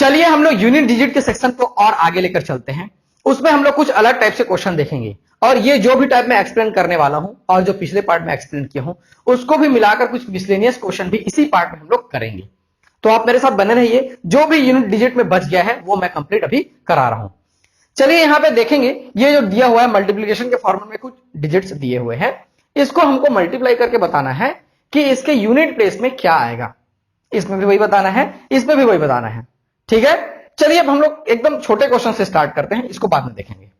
चलिए हम लोग यूनिट डिजिट के सेक्शन को और आगे लेकर चलते हैं। उसमें हम लोग कुछ अलग टाइप से क्वेश्चन देखेंगे और ये जो भी टाइप में एक्सप्लेन करने वाला हूं और जो पिछले पार्ट में एक्सप्लेन किया हूं उसको भी मिलाकर कुछ मिसलेनियस क्वेश्चन भी इसी पार्ट में हम लोग करेंगे। तो आप मेरे साथ बने रहिए, जो भी यूनिट डिजिट में बच गया है वो मैं कंप्लीट अभी करा रहा हूं। चलिए यहां पे देखेंगे, ये जो दिया हुआ है मल्टीप्लीकेशन के फॉर्मूले में कुछ डिजिट्स दिए हुए हैं, इसको हमको मल्टीप्लाई करके बताना है कि इसके यूनिट प्लेस में क्या आएगा। इसमें भी वही बताना है, इसमें भी वही बताना है। ठीक है, चलिए अब हम लोग एकदम छोटे क्वेश्चन से स्टार्ट करते हैं, इसको बाद में देखेंगे।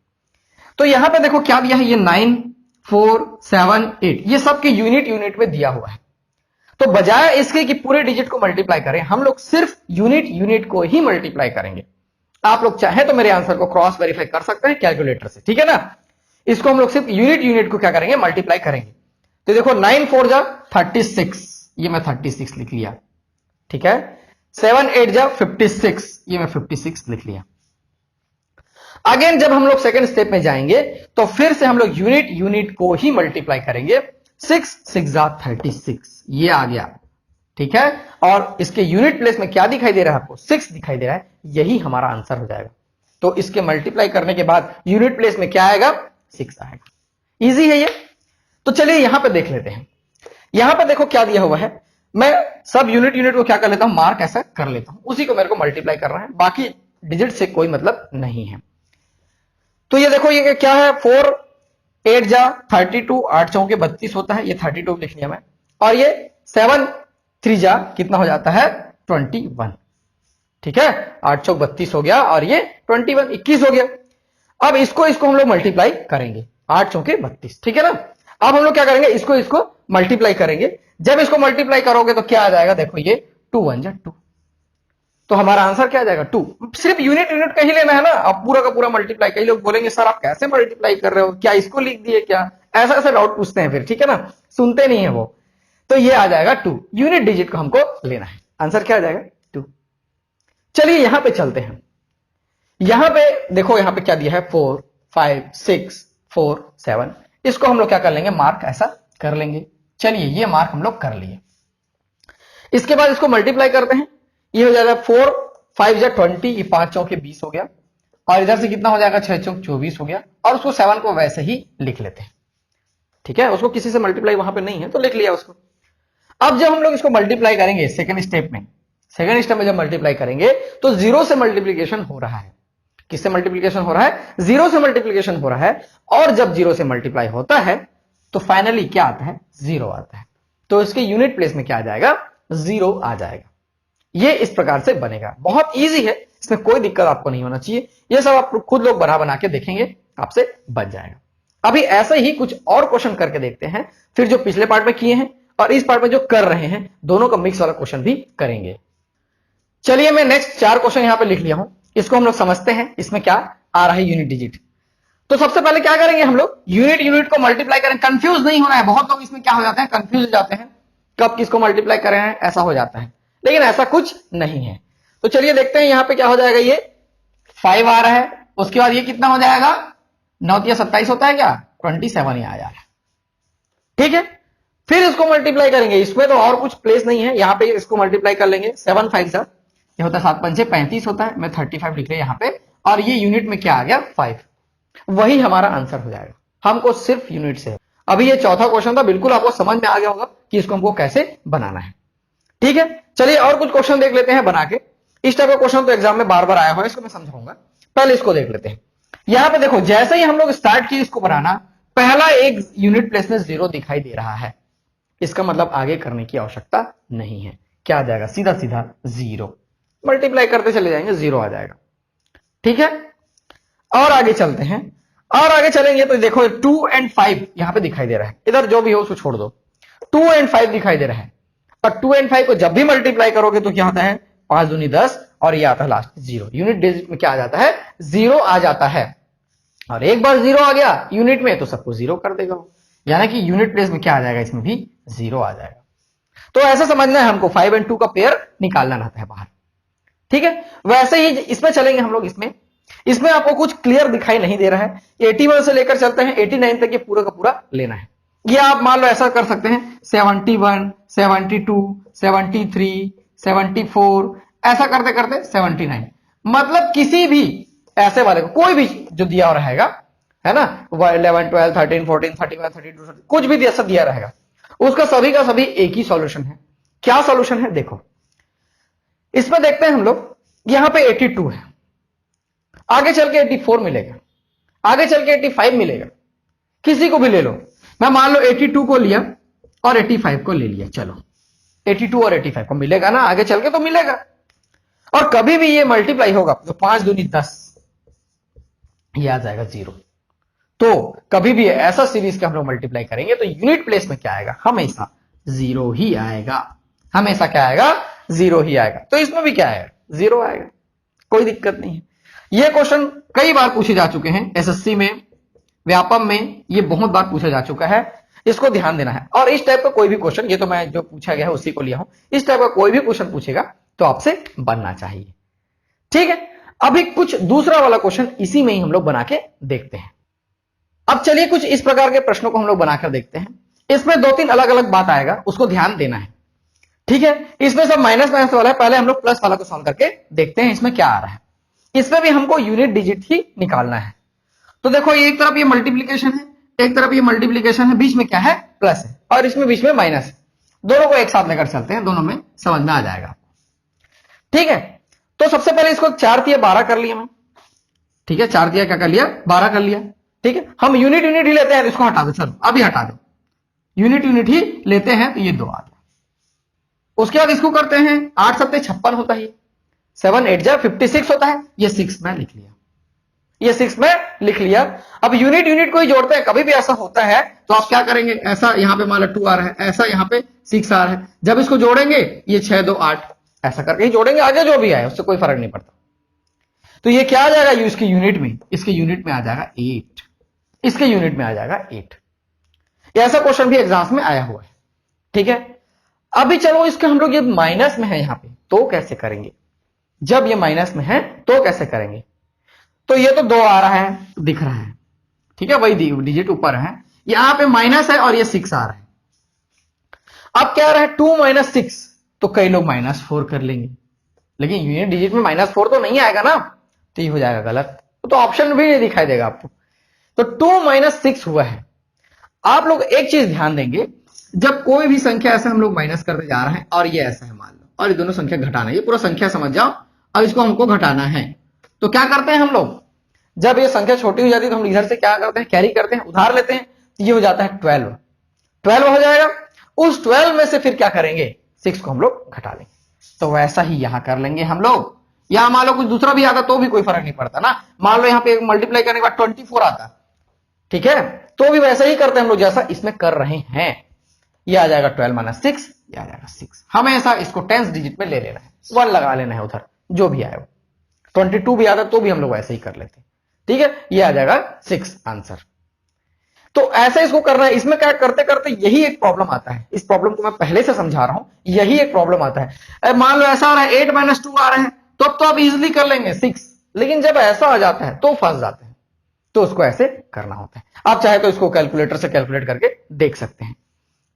तो यहां पे देखो क्या दिया है, ये 9, 4, 7, 8 ये सब के यूनिट में दिया हुआ है। तो बजाय इसके कि पूरे डिजिट को मल्टीप्लाई करें, हम लोग सिर्फ यूनिट को ही मल्टीप्लाई करेंगे। आप लोग चाहे तो मेरे आंसर को क्रॉस वेरीफाई कर सकते हैं कैलकुलेटर से, ठीक है ना। इसको हम लोग सिर्फ यूनिट को क्या करेंगे, मल्टीप्लाई करेंगे। तो देखो 9 4 जा 36, ये मैं 36 लिख लिया। ठीक है, 7 8 जा 56, ये मैं 56 लिख लिया। अगेन जब हम लोग सेकंड स्टेप में जाएंगे तो फिर से हम लोग यूनिट को ही मल्टीप्लाई करेंगे। 6 6 जा 36, ये आ गया। ठीक है, और इसके यूनिट प्लेस में क्या दिखाई दे रहा है आपको, 6 दिखाई दे रहा है, यही हमारा आंसर हो जाएगा। तो इसके मल्टीप्लाई करने के बाद यूनिट प्लेस में क्या आएगा, 6 आएगा। इजी है ये। तो चलिए यहां पे देख लेते हैं। यहां पे देखो क्या दिया हुआ है, मैं सब यूनिट को क्या कर लेता हूं, मार्क ऐसा कर लेता हूं, उसी को मेरे को मल्टीप्लाई करना है, बाकी डिजिट से कोई मतलब नहीं है। तो ये देखो ये क्या है, 4 8 जा 32, 8 चौके 32 होता है, ये 32 लिख लिया मैं। और ये 7 3 जा कितना हो जाता है, 21। ठीक है, 8 चौक 32 हो गया और ये 21 21 हो गया। अब इसको हम लोग मल्टीप्लाई करेंगे, 8 चौके 32। ठीक है ना। अब हम लोग क्या करेंगे, इसको मल्टीप्लाई करेंगे। जब इसको मल्टीप्लाई करोगे तो क्या आ जाएगा, देखो ये 2 1 जा 2, तो हमारा आंसर क्या आ जाएगा 2। सिर्फ यूनिट का ही लेना है ना, अब पूरा का पूरा मल्टीप्लाई। कई लोग बोलेंगे सर आप कैसे मल्टीप्लाई कर रहे हो, क्या इसको लिख दिए क्या, ऐसा डाउट पूछते हैं फिर, ठीक है ना, सुनते नहीं है वो। तो ये आ जाएगा 2, यूनिट डिजिट को हमको लेना है, आंसर क्या आ जाएगा 2। चलिए यहां पे चलते हैं। यहां पे देखो, यहां पे क्या दिया है, 4 5 6 4 7, इसको हम लोग क्या कर लेंगे, मार्क ऐसा कर लेंगे। चलिए ये मार्क हम लोग कर लिए। इसके बाद इसको मल्टीप्लाई करते हैं, ये हो जाएगा 4 5 जा 20, ये 5 चौके 20 हो गया। और इधर से कितना हो जाएगा, 6 चौक 24 हो गया। और उसको 7 को वैसे ही लिख लेते हैं। ठीक है, उसको किसी से मल्टीप्लाई वहां पे नहीं है तो लिख लिया उसको। अब जब हम लोग इसको मल्टीप्लाई करेंगे सेकंड स्टेप में जब मल्टीप्लाई करेंगे तो 0 से मल्टीप्लीकेशन हो रहा है। किससे मल्टीप्लीकेशन हो रहा है, 0 से मल्टीप्लीकेशन हो रहा है। और जब 0 से मल्टीप्लाई होता है तो फाइनली क्या आता है, 0 आता है। तो इसके यूनिट प्लेस में क्या आ जाएगा, 0 आ जाएगा। ये इस प्रकार से बनेगा, बहुत इजी है, इसमें कोई दिक्कत आपको नहीं होना चाहिए। ये सब आप खुद लोग बना के देखेंगे, आपसे बन जाएगा। अभी ऐसे ही कुछ और क्वेश्चन करके देखते हैं, फिर जो पिछले पार्ट में किए हैं और इस पार्ट में जो कर रहे हैं, दोनों का मिक्स वाला क्वेश्चन भी करेंगे। चलिए मैं नेक्स्ट 4 क्वेश्चन यहां पे लिख लिया हूं, इसको हम लोग समझते हैं इसमें क्या आ रहा है, यूनिट डिजिट। तो सबसे पहले क्या करेंगे, हम लोग यूनिट को मल्टीप्लाई करें। कंफ्यूज नहीं होना है, बहुत लोग इसमें क्या हो जाते हैं, कंफ्यूज हो जाते हैं, कब किसको मल्टीप्लाई करें, ऐसा हो जाता है, लेकिन ऐसा कुछ नहीं है। तो चलिए देखते हैं यहां पे क्या हो जाएगा, ये 5 आ रहा है, उसके बाद ये कितना हो जाएगा, 9 या 27 होता है क्या, 27 ही आ जा रहा है। ठीक है, फिर इसको मल्टीप्लाई करेंगे, इसमें तो और कुछ प्लेस नहीं है, यहां पे इसको मल्टीप्लाई कर लेंगे। 7 5 जा, ये होता है 7 5 35 होता है, मैं 35 लिख रहा यहां पे। और ये यूनिट में क्या आ गया, 5, वही हमारा आंसर हो जाएगा। हमको सिर्फ यूनिट से, अभी ये चौथा क्वेश्चन था, बिल्कुल आपको समझ में आ गया होगा कि इसको हमको कैसे बनाना है। ठीक है, चलिए और कुछ क्वेश्चन देख लेते हैं बना के। इस टाइप का क्वेश्चन तो एग्जाम में बार बार आया हुआ है, इसको मैं समझाऊंगा, पहले इसको देख लेते हैं। यहां पे देखो, जैसे ही हम लोग स्टार्ट किए इसको बनाना, पहला एक यूनिट प्लेस में 0 दिखाई दे रहा है, इसका मतलब आगे करने की आवश्यकता नहीं है। क्या आ जाएगा, सीधा सीधा 0, मल्टीप्लाई करते चले जाएंगे, 0 आ जाएगा। ठीक है, और आगे चलते हैं, और आगे चलेंगे तो देखो 2 और 5 यहां पे दिखाई दे रहा है, इधर जो भी हो उसको छोड़ दो, 2 और 5 दिखाई दे रहा है। और 2 और 5 को जब भी मल्टीप्लाई करोगे तो क्या होता है, 5 दूनी 10, और ये आता है लास्ट 0। यूनिट डिजिट में क्या आ जाता है, 0 आ जाता है। और एक बार 0 आ गया यूनिट में तो सबको 0 कर देगा, यानी कि यूनिट प्लेस में क्या आ जाएगा, इसमें भी 0 आ जाएगा। तो ऐसा समझना है हमको, 5 और 2 का पेयर निकालना रहता है बाहर। ठीक है, वैसे ही इसमें चलेंगे हम लोग। इसमें आपको कुछ क्लियर दिखाई नहीं दे रहा है। 81 से लेकर चलते हैं 89 तक, ये पूरा का पूरा लेना है। ये आप मान लो ऐसा कर सकते हैं, 71 72 73 74 ऐसा करते करते 79। मतलब किसी भी ऐसे वाले को कोई भी जो दिया हुआ रहेगा, है ना, 11 12 13 14 31 32 कुछ भी ऐसा दिया रहेगा, उसका सभी का सभी एक ही सॉल्यूशन है। क्या सॉल्यूशन है देखो, इसमें देखते हैं हम लोग, यहां पे 82 है, आगे चल के 84 मिलेगा, आगे चल के 85 मिलेगा, किसी को भी ले लो। मैं मान लो 82 को लिया और 85 को ले लिया, चलो 82 और 85 को मिलेगा ना, आगे चल के तो मिलेगा। और कभी भी ये मल्टीप्लाई होगा तो 5 दूनी 10, ये आ जाएगा 0। तो कभी भी ऐसा सीरीज का हम लोग मल्टीप्लाई करेंगे तो यूनिट प्लेस में क्या आएगा, हमेशा 0 ही आएगा, हमेशा क्या आएगा, 0 ही आएगा। तो इसमें भी क्या आएगा, 0 आएगा, कोई दिक्कत नहीं है। ये क्वेश्चन कई बार पूछे जा चुके हैं एसएससी में, व्यापम में, ये बहुत बार पूछा जा चुका है, इसको ध्यान देना है। और इस टाइप का कोई भी क्वेश्चन, ये तो मैं जो पूछा गया है उसी को लिया हूं, इस टाइप का कोई भी क्वेश्चन पूछेगा तो आपसे बनना चाहिए, ठीक है। अभी कुछ दूसरा वाला क्वेश्चन इसी में ही हम लोग बना के देखते हैं। अब चलिए कुछ इस प्रकार के प्रश्नों को हम लोग बनाकर देखते हैं। इसमें 2-3 अलग अलग बात आएगा, उसको ध्यान देना है, ठीक है। इसमें सब माइनस माइनस वाला है, पहले हम लोग प्लस वाला को सॉल्व करके देखते हैं इसमें क्या आ रहा है। इसमें भी हमको यूनिट डिजिट ही निकालना है। तो देखो एक तरफ ये मल्टीप्लीकेशन है, एक तरफ ये मल्टीप्लीकेशन है, बीच में क्या है, प्लस है, और इसमें बीच में माइनस है। दोनों को एक साथ लेकर चलते हैं, दोनों में समझ में आ जाएगा, ठीक है। तो सबसे पहले इसको 4 दिया 12 कर लिया मैं, ठीक है, 4 दिया क्या कर लिया, 12 कर लिया, ठीक है। हम यूनिट यूनिट ही लेते हैं, इसको हटा दो, चलो अभी हटा दो, यूनिट यूनिट ही लेते हैं, तो ये 2 आ गया। उसके बाद इसको करते हैं, 8 7 56 होता है, 7 8 जा 56 होता है, ये 6 में लिख लिया, ये 6 में लिख लिया। अब यूनिट यूनिट को ही जोड़ते हैं, कभी भी ऐसा होता है तो आप क्या करेंगे, ऐसा यहां पे मान लो 2 आ रहा है, ऐसा यहां पे 6 आ रहा है, जब इसको जोड़ेंगे ये 6 2 8 ऐसा करके ही जोड़ेंगे, आगे जो भी आए उससे कोई फर्क नहीं पड़ता। तो ये क्या आ जाएगा, इसके यूनिट में, इसके यूनिट में आ जाएगा 8, इसके यूनिट में आ जाएगा 8। ऐसा क्वेश्चन भी एग्जाम्स में आया हुआ है, ठीक है। अभी चलो इसके हम लोग ये माइनस में है यहां पे, तो कैसे करेंगे, जब ये माइनस में है तो कैसे करेंगे। तो ये तो 2 आ रहा है, दिख रहा है, ठीक है, वही डिजिट ऊपर है, यहां पे माइनस है और ये 6 आ रहा है। अब क्या आ रहा है, 2 - 6, तो कई लोग -4 कर लेंगे, लेकिन यूनिट डिजिट में -4 तो नहीं आएगा ना, तो ये हो जाएगा गलत, तो ऑप्शन भी नहीं दिखाई देगा आपको। तो 2 - 6 हुआ है। आप लोग एक चीज ध्यान देंगे, जब कोई भी संख्या ऐसे हम लोग माइनस करते जा रहे हैं और ये ऐसा है मान लो, और ये दोनों संख्या घटाना है, ये पूरा संख्या समझ जाओ, और इसको हमको घटाना है, तो क्या करते हैं हम लोग, जब ये संख्या छोटी हो जाती है तो हम इधर से क्या करते हैं, कैरी करते हैं, उधार लेते हैं, तो ये हो जाता है 12 हो जाएगा। उस 12 में से फिर क्या करेंगे, 6 को हम लोग घटा लेंगे। तो वैसा ही यहां कर लेंगे हम लोग। यहां मान लो कुछ दूसरा भी आता तो भी कोई फर्क नहीं पड़ता ना, मान लो यहां पे मल्टीप्लाई करने के बाद 24 आता, ठीक है, तो भी वैसा ही करते हैं हम लोग जैसा इसमें कर रहे हैं। ये आ जाएगा 12 - 6, ये आ जाएगा 6। हमेशा इसको टेंस डिजिट में ले लेना है, 1 लगा लेना है उधर, जो भी आए। 22 भी आता तो भी हम लोग ऐसे ही कर लेते हैं, ठीक है। ये आ जाएगा 6 आंसर। तो ऐसे इसको करना है। इसमें क्या करते करते यही एक प्रॉब्लम आता है, इस प्रॉब्लम को मैं पहले से समझा रहा हूं, यही एक प्रॉब्लम आता है। मान लो ऐसा आ रहा है 8 - 2 आ रहे हैं, तो आप इजिली कर लेंगे 6, लेकिन जब ऐसा आ जाता है तो फंस जाते हैं, तो उसको ऐसे करना होता है। आप चाहे तो इसको कैलकुलेटर से कैलकुलेट करके देख सकते हैं,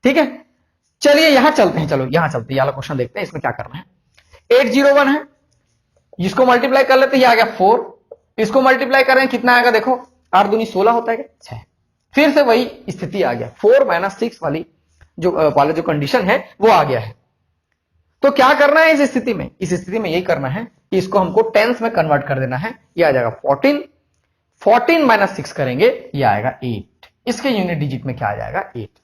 ठीक है। चलिए यहां चलते हैं, चलो यहां चलते हैं, वाला क्वेश्चन देखते हैं, इसमें क्या करना है। 801 है, जिसको मल्टीप्लाई कर लेते हैं, ये आ गया 4, इसको मल्टीप्लाई करें कितना आएगा, देखो 8 दूनी 16 होता है, 6। फिर से वही स्थिति आ गया, 4 - 6 वाली जो कंडीशन है वो आ गया है। तो क्या करना है इस स्थिति में, इस स्थिति में यही करना है कि इसको हमको टेंस में कन्वर्ट कर देना है। ये आ जाएगा 14 - 6 करेंगे, ये आएगा 8। इसके यूनिट डिजिट में क्या आ जाएगा, 8।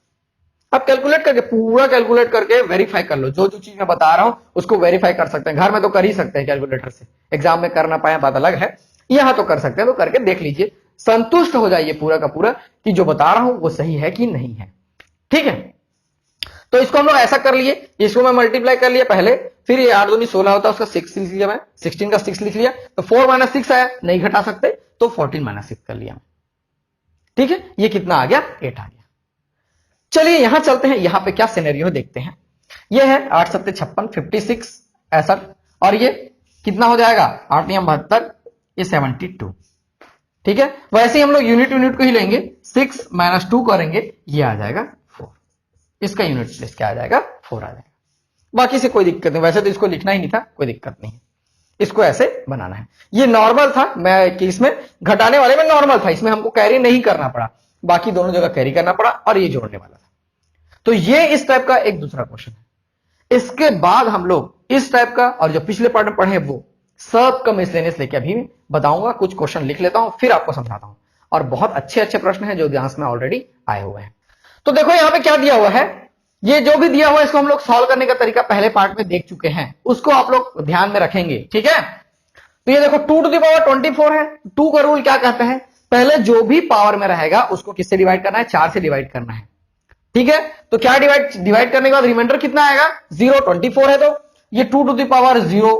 अब कैलकुलेट करके, पूरा कैलकुलेट करके वेरीफाई कर लो, जो जो चीज मैं बता रहा हूं उसको वेरीफाई कर सकते हैं। घर में तो कर ही सकते हैं कैलकुलेटर से, एग्जाम में कर ना पाए बात अलग है, यहां तो कर सकते हैं। तो करके देख लीजिए, संतुष्ट हो जाइए पूरा का पूरा कि जो बता रहा हूं वो सही है कि नहीं है, ठीक है। तो इसको हम लोग ऐसा कर लिए, इसको मैं मल्टीप्लाई कर लिया पहले, फिर ये 8 दूनी 16 होता है, उसका 6 लिख लिया मैं, 16 का 6 लिख लिया, तो 4 - 6 आया, नहीं घटा सकते, तो 14 - 6 कर लिया, ठीक है। ये कितना आ गया, 8 आ गया। चलिए यहां चलते हैं, यहां पे क्या सिनेरियो देखते हैं। ये है 8 7 56, 56 65, और ये कितना हो जाएगा, 8 9 72, ये 72, ठीक है। वैसे ही हम लोग यूनिट यूनिट को ही लेंगे, 6 - 2 करेंगे, ये आ जाएगा 4। इसका यूनिट प्लेस क्या आ जाएगा, 4 आ जाएगा। बाकी से कोई दिक्कत नहीं, वैसे तो इसको लिखना ही नहीं था, कोई दिक्कत नहीं, इसको ऐसे बनाना है। ये नॉर्मल था, मैं कि इसमें घटाने वाले में नॉर्मल था, इसमें हमको कैरी नहीं करना पड़ा, बाकी दोनों जगह कैरी करना पड़ा और ये जोड़ने वाला था। तो ये इस टाइप का एक दूसरा क्वेश्चन है। इसके बाद हम लोग इस टाइप का और जो पिछले पार्ट में पढ़े वो सब का मिसलेनियस लेके अभी बताऊंगा, कुछ क्वेश्चन लिख लेता हूं फिर आपको समझाता हूं, और बहुत अच्छे अच्छे प्रश्न हैं जो ध्यान में ऑलरेडी आए हुए हैं। तो देखो यहां पे क्या दिया हुआ है, ये जो भी दिया हुआ है इसको हम लोग सॉल्व करने का तरीका पहले पार्ट में देख चुके हैं, उसको आप लोग ध्यान में रखेंगे, ठीक है। तो ये देखो 2 टू द पावर 24 है। 2 का रूल क्या कहता है, पहले जो भी पावर में रहेगा उसको किससे डिवाइड करना है, 4 से डिवाइड करना है, ठीक है। तो क्या डिवाइड करने के बाद रिमाइंडर कितना आएगा, 0। 24 है तो ये 2 टू द पावर 0,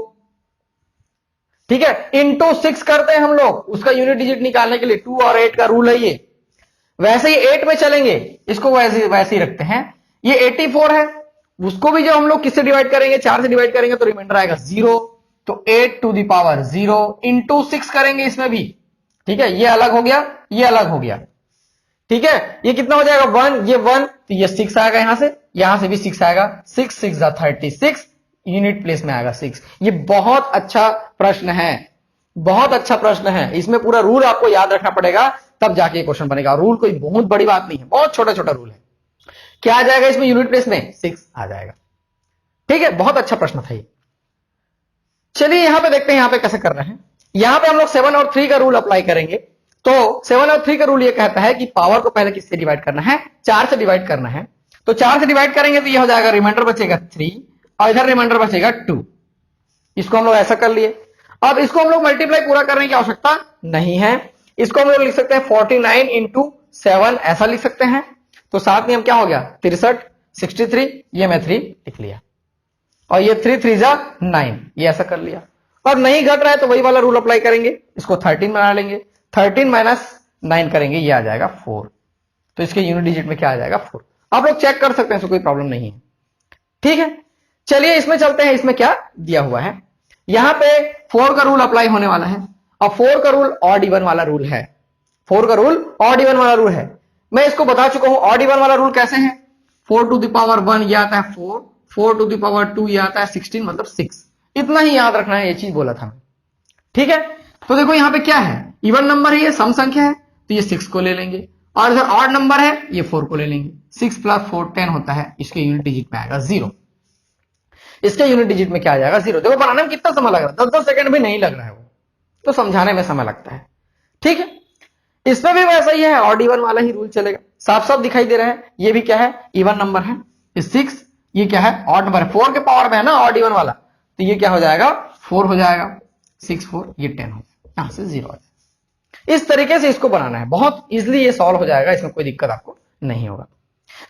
ठीक है, इंटू 6 करते हैं हम लोग उसका यूनिट डिजिट निकालने के लिए। 2 और 8 का रूल है ये। वैसे ही 8 में चलेंगे, इसको वैसे ही रखते हैं। ये 84 है, उसको भी जो हम लोग किससे डिवाइड करेंगे, 4 से डिवाइड करेंगे तो रिमाइंडर आएगा 0। तो 8 टू द पावर 0 इंटू 6 करेंगे इसमें भी, ठीक है। ये अलग हो गया, ये अलग हो गया, ठीक है। ये कितना हो जाएगा 1, ये 1, तो ये 6 आएगा, यहां से भी 6 आएगा। 6 6 36, यूनिट प्लेस में आएगा 6। ये बहुत अच्छा प्रश्न है, बहुत अच्छा प्रश्न है। इसमें पूरा रूल आपको याद रखना पड़ेगा तब जाके ये क्वेश्चन बनेगा। रूल कोई बहुत बड़ी बात नहीं है, बहुत छोटा छोटा रूल है। क्या आ जाएगा इसमें यूनिट प्लेस में, 6 आ जाएगा, ठीक है। बहुत अच्छा प्रश्न था ये। चलिए यहां पे देखते हैं यहां पे कैसे कर रहे हैं। यहां पे हम लोग 7 और 3 का रूल अप्लाई करेंगे। तो 7 और 3 का रूल ये कहता है कि पावर को पहले किससे डिवाइड करना है, 4 से डिवाइड करना है। तो 4 से डिवाइड करेंगे तो ये हो जाएगा, रिमाइंडर बचेगा 3 और इधर रिमाइंडर बचेगा 2। इसको हम लोग ऐसा कर लिए। अब इसको हम लोग मल्टीप्लाई पूरा करने की आवश्यकता नहीं है, इसको हम लोग लिख सकते हैं 49 इंटू 7, ऐसा लिख सकते हैं। तो 7 नियम क्या हो गया, 63, 63, ये मैं 3 लिख लिया, और ये 3 3 जा 9, ये ऐसा कर लिया। और नहीं घट रहा है तो वही वाला रूल अप्लाई करेंगे, इसको 13 बना लेंगे। 13 माइनस 9 करेंगे, ये आ जाएगा 4। तो इसके यूनिट डिजिट में क्या आ जाएगा, 4। आप लोग चेक कर सकते हैं, इसको कोई प्रॉब्लम नहीं है, ठीक है। चलिए इसमें चलते हैं, इसमें क्या दिया हुआ है। यहां पे 4 का रूल अप्लाई होने वाला है, और 4 का रूल ऑड इवन वाला रूल है। 4 का रूल ऑड इवन वाला रूल है, मैं इसको बता चुका हूं। ऑड इवन वाला रूल कैसे है, 4 टू द पावर 1 ये आता है 4, 4 टू द पावर 2 ये आता है 16, मतलब 6। इतना ही याद रखना है, ये चीज बोला था मैं, ठीक है। तो देखो यहां पे क्या है, इवन नंबर है, ये सम संख्या है, तो ये 6 को ले लेंगे, और इधर ऑड नंबर है, ये 4 को ले लेंगे। 6 + 4 10 होता है, इसके यूनिट डिजिट में आएगा 0। इसके यूनिट डिजिट में क्या आ जाएगा, 0। देखो बनाने में कितना समय लग रहा है, 10-10 सेकंड भी नहीं लग रहा है, वो तो समझाने में समय लगता है, ठीक है। इसमें भी वैसा ही है, ऑड इवन वाला ही रूल चलेगा। साफ साफ दिखाई दे रहा है, ये भी क्या है, इवन नंबर है, 6, ये क्या है, ऑड नंबर है, 4 के पावर में है ना ऑड इवन वाला, तो ये क्या हो जाएगा, 4 हो जाएगा, 6 4, ये 10 हो जाएगा, यहां से 0 हो जाएगा। इस तरीके से इसको बनाना है, बहुत इजिली ये सॉल्व हो जाएगा, इसमें कोई दिक्कत आपको नहीं होगा।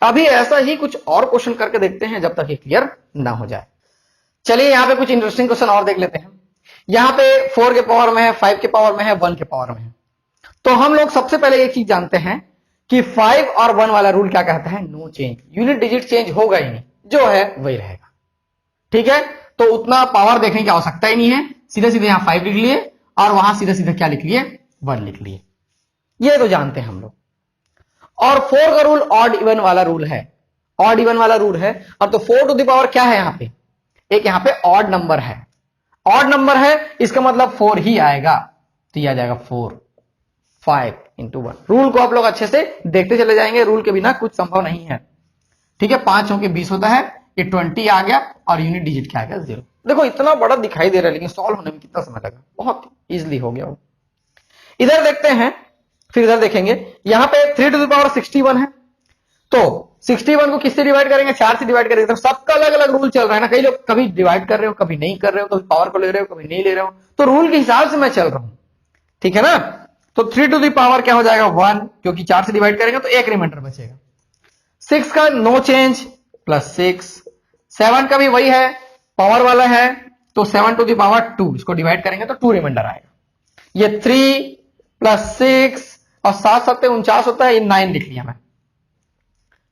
अभी ऐसा ही कुछ और क्वेश्चन करके देखते हैं जब तक ये क्लियर ना हो जाए। चलिए यहां पे कुछ इंटरेस्टिंग क्वेश्चन और देख लेते हैं। यहां पे 4 के पावर में है, 5 के पावर में है, 1 के पावर में है। तो हम लोग सबसे पहले एक चीज जानते हैं कि 5 और 1 वाला रूल क्या कहता है, no change, unit digit change होगा ही नहीं, जो है वही रहेगा, ठीक है। तो उतना पावर देखने की आवश्यकता ही नहीं है, सीधे सीधे यहां 5 लिख लिए और वहां सीधे सीधे क्या लिख लिए, 1 लिख लिए, ये तो जानते हैं हम लोग। और 4 का रूल ऑड इवन वाला रूल है, ऑड इवन वाला रूल है। और तो 4 टू द पावर क्या है, यहां पे एक यहां पे ऑड नंबर है, ऑड नंबर है, इसका मतलब 4 ही आएगा, तो ये आ जाएगा 4, 5 इंटू 1। रूल को आप लोग अच्छे से देखते चले जाएंगे, रूल के बिना कुछ संभव नहीं है, ठीक है। 5 होके 20 होता है, ये 20 आ गया, और यूनिट डिजिट क्या आ गया, 0। देखो इतना बड़ा दिखाई दे रहा है, लेकिन सॉल्व होने में कितना समय लगा, बहुत इजिली हो गया वो। इधर देखते हैं, फिर इधर देखेंगे, यहां पे 3 टू द पावर 61 है, तो 61 को किससे डिवाइड करेंगे, 4 से डिवाइड करेंगे। तो सबका अलग अलग रूल चल रहा है ना, कई लोग कभी डिवाइड कर रहे हो, कभी नहीं कर रहे हो, कभी पावर को ले रहे हो, कभी नहीं ले रहे हो, तो रूल के हिसाब से मैं चल रहा हूं, ठीक है ना। तो 3 टू द पावर क्या हो जाएगा, 1, क्योंकि 4 से डिवाइड करेंगे तो एक रिमाइंडर बचेगा। 6 का नो चेंज प्लस 6, 7 का भी वही है, पावर वाला है, तो 7 टू द पावर 2, इसको डिवाइड करेंगे तो 2 रिमाइंडर आएगा। ये 3 प्लस 6 और 7 7 49 होता है, ये 9 लिख लिया मैं,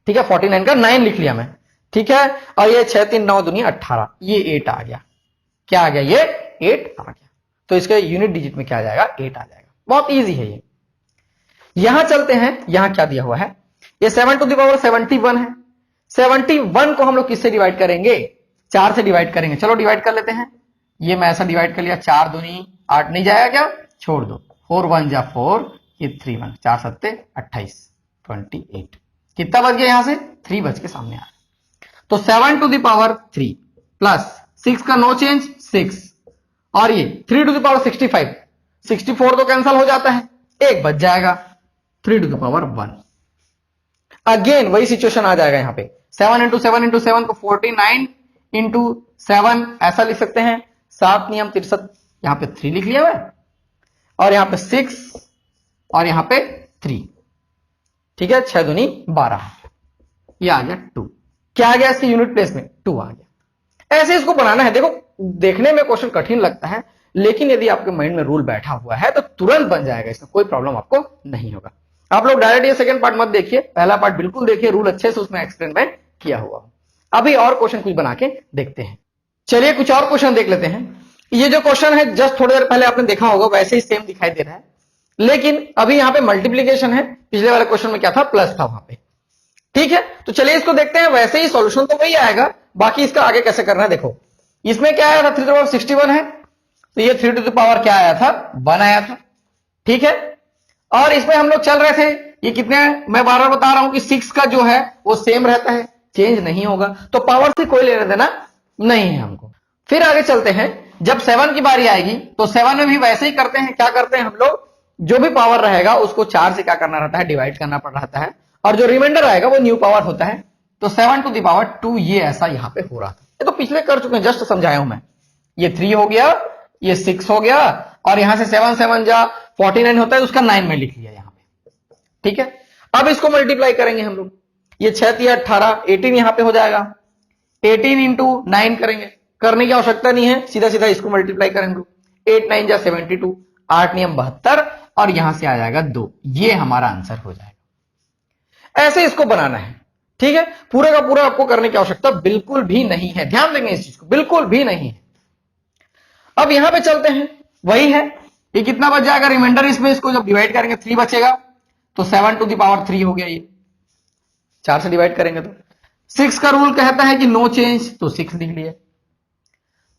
ठीक है। 49 का 9 लिख लिया मैं, ठीक है। और ये 6 3 9 दूनी 18, ये 8 आ गया, क्या आ गया, ये 8 आ गया। तो इसके यूनिट डिजिट में क्या आ जाएगा, 8 आ जाएगा, बहुत इजी है ये। यहां चलते हैं, यहां क्या दिया हुआ है, ये 7 टू द पावर 71 है। 71 को हम लोग किससे डिवाइड करेंगे, 4 से डिवाइड करेंगे, चलो डिवाइड कर लेते हैं। ये मैं ऐसा डिवाइड कर लिया, 4 दूनी 8 नहीं जाएगा क्या, छोड़ दो, 4 1 जा 4, ये 3 1, 4 7 28, 28 कितना बच गया, यहां से 3 बच के सामने आ रहा। तो 7 टू द पावर 3 प्लस 6 का नो चेंज 6, और ये 3 टू द पावर 65, 64 तो कैंसिल हो जाता है, एक बच जाएगा 3 टू द पावर 1। अगेन वही सिचुएशन आ जाएगा यहां पे, 7 इंटू 7 इंटू 7 को 49 इंटू 7 ऐसा लिख सकते हैं, 7 नियम 63, यहां पे 3 लिख लिया है, और यहां पे 6 और यहां पे 3, ठीक है, 6 दूनी 12, ये आ गया 2। क्या आ गया इसकी यूनिट प्लेस में, 2 आ गया। ऐसे इसको बनाना है। देखो देखने में क्वेश्चन कठिन लगता है, लेकिन यदि आपके माइंड में रूल बैठा हुआ है तो तुरंत बन जाएगा, इसमें कोई प्रॉब्लम आपको नहीं होगा। आप लोग डायरेक्ट ये सेकंड पार्ट मत देखिए, पहला पार्ट बिल्कुल देखिए, रूल अच्छे से उसमें एक्सप्लेन में किया हुआ। अभी और क्वेश्चन कुछ बना के देखते हैं। चलिए कुछ और क्वेश्चन देख लेते हैं। ये जो क्वेश्चन है जस्ट थोड़ी देर पहले आपने देखा होगा, वैसे ही सेम दिखाई दे रहा है, लेकिन अभी यहां पे मल्टीप्लीकेशन है, पिछले वाले क्वेश्चन में क्या था, प्लस था वहां पे, ठीक है। तो चलिए इसको देखते हैं, वैसे ही सॉल्यूशन तो वही आएगा, बाकी इसका आगे कैसे करना है। देखो इसमें क्या आया था, 3 टू द पावर 61 है, तो ये 3 टू द पावर क्या आया था, 1 आया था, ठीक है। और इसमें हम लोग चल रहे थे, ये कितने, मैं बार बार बता रहा हूं कि 6 का जो है वो सेम रहता है, चेंज नहीं होगा, तो पावर से कोई लेना देना नहीं है हमको। फिर आगे चलते हैं, जब 7 की बारी आएगी तो 7 में भी वैसे ही करते हैं। क्या करते हैं हम लोग, जो भी पावर रहेगा उसको 4 से क्या करना रहता है, डिवाइड करना पड़ रहता है, और जो रिमाइंडर आएगा वो न्यू पावर होता है। तो 7 टू द पावर 2 ये ऐसा यहां पे हो रहा था, ये तो पिछले कर चुके हैं, जस्ट समझाया हूं मैं। ये 3 हो गया, ये 6 हो गया, और यहां से 7 7 जा 49 होता है, उसका 9 में लिख लिया यहां पे, ठीक है। अब इसको मल्टीप्लाई करेंगे हम लोग, ये 6 3 18, 18 यहां पे हो जाएगा, 18 इंटू 9 करेंगे, करने की आवश्यकता नहीं है, सीधा सीधा इसको मल्टीप्लाई करेंगे, 8 9 जा 72, 8 नियम 72, और यहां से आ जाएगा 2, ये हमारा आंसर हो जाएगा। ऐसे इसको बनाना है, ठीक है। पूरे का पूरा आपको करने की आवश्यकता बिल्कुल भी नहीं है, ध्यान देंगे इस चीज को, बिल्कुल भी नहीं है। अब यहां पे चलते हैं, वही है, ये कितना बच जाएगा रिमाइंडर, इसमें इसको जब डिवाइड करेंगे 3 बचेगा, तो 7 टू द पावर 3 हो गया, ये 4 से डिवाइड करेंगे तो 6 का रूल कहता है कि नो चेंज, तो 6 लिख लिया।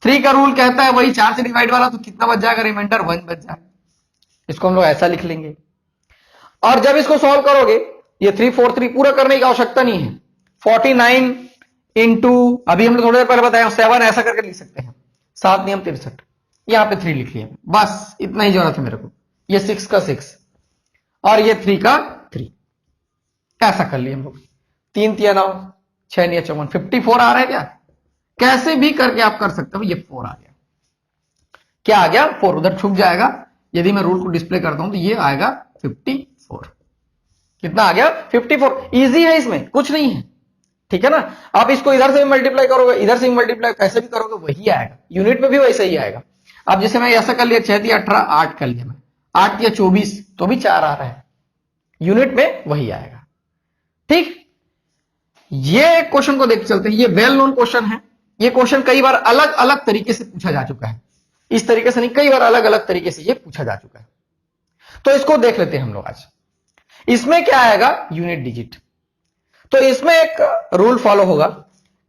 3 का रूल कहता है वही 4 से डिवाइड वाला, तो कितना बच जाएगा रिमाइंडर, 1 बच जाएगा, इसको हम लोग ऐसा लिख लेंगे। और जब इसको सॉल्व करोगे, ये 3 4 3 पूरा करने की आवश्यकता नहीं है, 49 इंटू, अभी हम लोग थोड़ी देर पहले बताया 7 ऐसा करके लिख सकते हैं, 7 नियम 63, यहां पे 3 लिख लिया, बस इतना ही जरूरत है मेरे को। ये 6 का 6 और ये 3 का 3, ऐसा कर लिया हम लोग, 3 3 9, 6 9 54, 54 आ रहा है क्या, कैसे भी करके आप कर सकते हो। ये 4 आ गया, क्या आ गया, 4 उधर छुप जाएगा, यदि मैं रूल को डिस्प्ले करता हूं तो ये आएगा 54, कितना आ गया 54। इजी है, इसमें कुछ नहीं है, ठीक है ना। आप इसको इधर से भी मल्टीप्लाई करोगे, इधर से भी मल्टीप्लाई, कैसे भी करोगे वही आएगा, यूनिट में भी वैसे ही आएगा। अब जैसे मैं ऐसा कर लिया, 6 3 18, 8 कर लिया मैं, 8 या 24, तो भी 4 आ रहा है, यूनिट में वही आएगा, ठीक। ये क्वेश्चन को देख चलते हैं, ये वेल नोन क्वेश्चन है, ये क्वेश्चन कई बार अलग अलग तरीके से पूछा जा चुका है, इस तरीके से नहीं, कई बार अलग अलग तरीके से ये पूछा जा चुका है, तो इसको देख लेते हैं हम लोग आज। इसमें क्या आएगा, यूनिट डिजिट। तो इसमें एक रूल फॉलो होगा,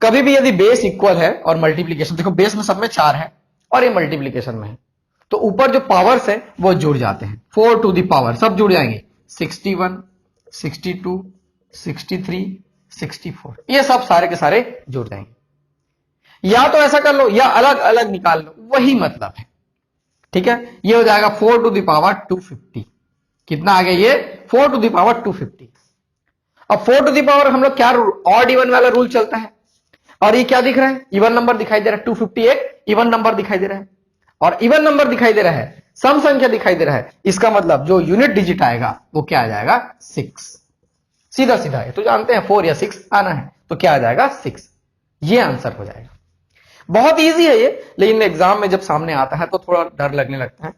कभी भी यदि बेस इक्वल है और मल्टीप्लीकेशन, देखो बेस में सब में 4 है और ये मल्टीप्लीकेशन में है, तो ऊपर जो पावर्स है वो जुड़ जाते हैं, 4 टू द पावर सब जुड़ जाएंगे, 61 62 63 64, ये सब सारे के सारे जुड़ जाएंगे। या तो ऐसा कर लो या अलग अलग निकाल लो, वही मतलब है, ठीक है। ये हो जाएगा 4 टू द पावर 250, कितना आ गया ये 4 टू द पावर 250। अब 4 टू द पावर हम लोग क्या रूल, ऑड इवन वाला रूल चलता है, और ये क्या दिख रहा है, इवन नंबर दिखाई दे रहा है, 250 एक इवन नंबर दिखाई दे रहा है, और इवन नंबर दिखाई दे रहा है, सम संख्या दिखाई दे रहा है, इसका मतलब जो यूनिट डिजिट आएगा वो क्या आ जाएगा, 6। सीधा सीधा है, तो जानते हैं 4 या 6 आना है, तो क्या आ जाएगा 6, ये आंसर हो जाएगा। बहुत इजी है ये, लेकिन एग्जाम में जब सामने आता है तो थोड़ा डर लगने लगता है।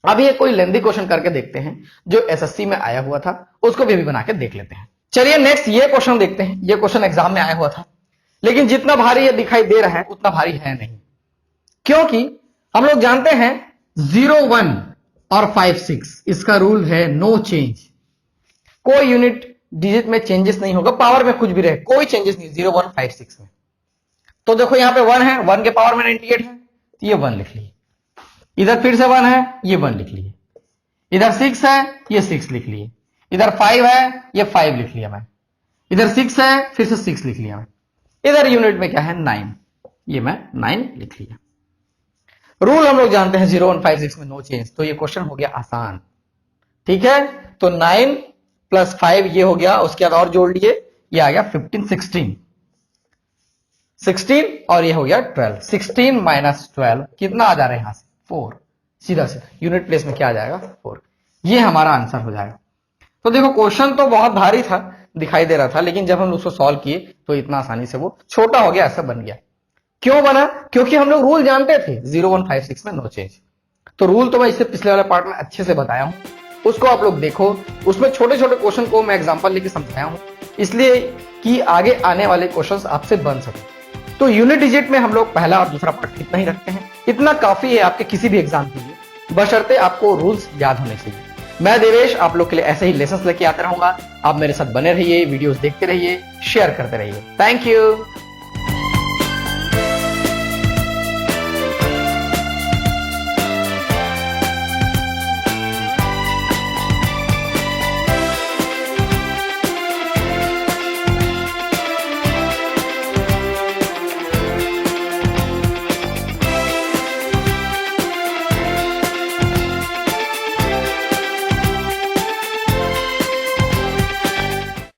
अभी ये कोई लेंदी क्वेश्चन करके देखते हैं, जो एसएससी में आया हुआ था, उसको भी अभी बना के देख लेते हैं। चलिए नेक्स्ट ये क्वेश्चन देखते हैं, ये क्वेश्चन एग्जाम में आया हुआ था, लेकिन जितना भारी ये दिखाई दे रहा है उतना भारी है नहीं, क्योंकि हम लोग जानते हैं 0 1 और 5 6 इसका रूल है नो चेंज, कोई यूनिट डिजिट में चेंजेस नहीं होगा, पावर में कुछ भी रहे कोई चेंजेस नहीं, 0 1 5 6 में। तो देखो यहाँ पे 1 है, 1 के पावर में 98 है, तो ये 1 लिख लिए। इधर फिर से 1 है, ये 1 लिख लिए। इधर 6 है, ये 6 लिख लिए। इधर 5 है, ये 5 लिख लिया मैं। इधर 6 है, फिर से 6 लिख लिया मैं। इधर यूनिट में क्या है 9, ये मैं 9 लिख लिया। रूल हम लोग जानते हैं 0 1 5 6 में नो चेंज, तो ये क्वेश्चन हो गया आसान। ठीक है, तो 9 प्लस 5 ये हो गया, उसके बाद और जोड़ लिए, ये आ गया 15 16 और ये हो गया 12। 16 माइनस 12 कितना आ जा रहा है यहां से 4, सीधा सीधा यूनिट प्लेस में क्या आ जाएगा 4। ये हमारा आंसर हो जाएगा। तो देखो क्वेश्चन तो बहुत भारी था, दिखाई दे रहा था, लेकिन जब हम उसको सॉल्व किए तो इतना आसानी से वो छोटा हो गया, ऐसा बन गया। क्यों बना? क्योंकि हम लोग रूल जानते थे 0 1 5 6 में नो चेंज। तो रूल तो मैं इससे पिछले वाले पार्ट में अच्छे से बताया हूं, उसको आप लोग देखो। उसमें छोटे छोटे क्वेश्चन को मैं एग्जांपल लेके समझाया हूं, इसलिए कि आगे आने वाले क्वेश्चंस आपसे बन सके। तो यूनिट डिजिट में हम लोग पहला और दूसरा पार्ट इतना ही रखते हैं, इतना काफी है आपके किसी भी एग्जाम के लिए, बशर्ते आपको रूल्स याद होने चाहिए। मैं देवेश आप लोग के लिए ऐसे ही लेसन्स लेके आता रहूंगा। आप मेरे साथ बने रहिए, वीडियोस देखते रहिए, शेयर करते रहिए। Thank you.